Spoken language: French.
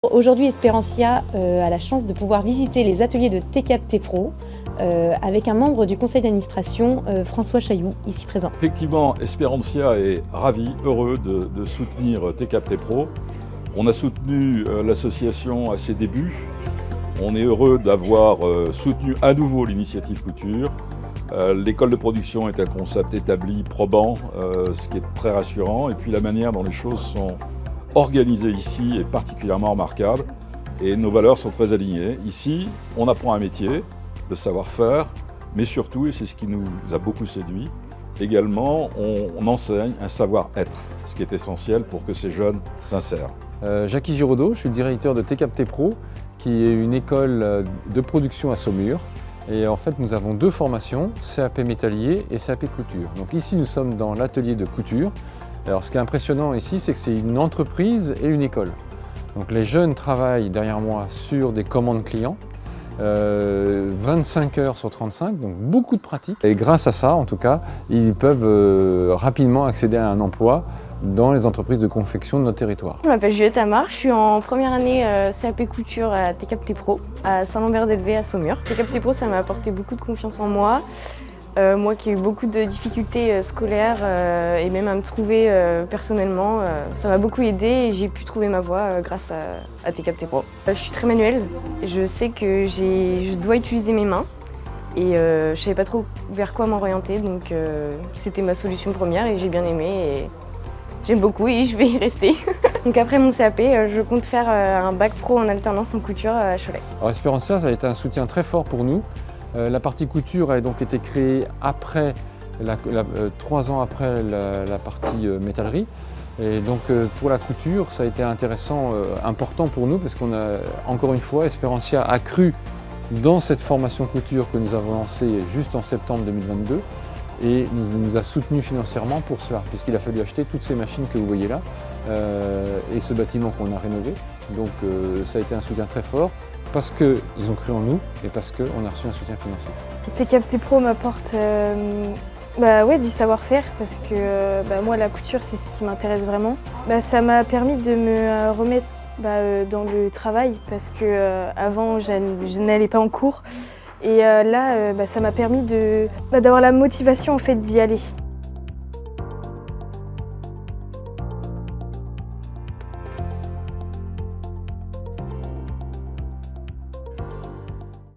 Aujourd'hui, Espérantia a la chance de pouvoir visiter les ateliers de TCAP Pro avec un membre du conseil d'administration, François Chailloux, ici présent. Effectivement, Espérantia est ravi, heureux de soutenir TCAP Pro. On a soutenu l'association à ses débuts. On est heureux d'avoir soutenu à nouveau l'initiative couture. L'école de production est un concept établi, probant, ce qui est très rassurant. Et puis la manière dont les choses sont organisées ici est particulièrement remarquable. Et nos valeurs sont très alignées. Ici, on apprend un métier, le savoir-faire, mais surtout, et c'est ce qui nous a beaucoup séduit, également, on enseigne un savoir-être, ce qui est essentiel pour que ces jeunes s'insèrent. Jackie Giraudot, je suis directeur de TCAP Pro, qui est une école de production à Saumur. Et en fait, nous avons deux formations, CAP métallier et CAP couture. Donc ici, nous sommes dans l'atelier de couture. Alors ce qui est impressionnant ici, c'est que c'est une entreprise et une école. Donc les jeunes travaillent derrière moi sur des commandes clients, 25 heures sur 35, donc beaucoup de pratique. Et grâce à ça, en tout cas, ils peuvent rapidement accéder à un emploi dans les entreprises de confection de notre territoire. Je m'appelle Juliette Amar, je suis en première année CAP couture à TCAP Pro, à Saint-Lambert-d'Elvée à Saumur. TCAP Pro, ça m'a apporté beaucoup de confiance en moi. Moi qui ai eu beaucoup de difficultés scolaires et même à me trouver personnellement, ça m'a beaucoup aidé et j'ai pu trouver ma voie grâce à TCAP Pro. Je suis très manuelle, je sais que je dois utiliser mes mains et je ne savais pas trop vers quoi m'orienter, donc c'était ma solution première et j'ai bien aimé et j'aime beaucoup et je vais y rester. Donc après mon CAP, je compte faire un bac pro en alternance en couture à Cholet. Alors Espérantia, ça a été un soutien très fort pour nous. La partie couture a donc été créée après, 3 ans après la partie métallerie. Et donc pour la couture, ça a été intéressant, important pour nous parce qu'on a, encore une fois, Espérantia a cru dans cette formation couture que nous avons lancée juste en septembre 2022 et nous a soutenus financièrement pour cela, puisqu'il a fallu acheter toutes ces machines que vous voyez là et ce bâtiment qu'on a rénové. Donc ça a été un soutien très fort. Parce qu'ils ont cru en nous et parce qu'on a reçu un soutien financier. TCAP Pro m'apporte du savoir-faire parce que moi la couture c'est ce qui m'intéresse vraiment. Ça m'a permis de me remettre dans le travail parce que avant je n'allais pas en cours et là ça m'a permis d'avoir la motivation en fait d'y aller.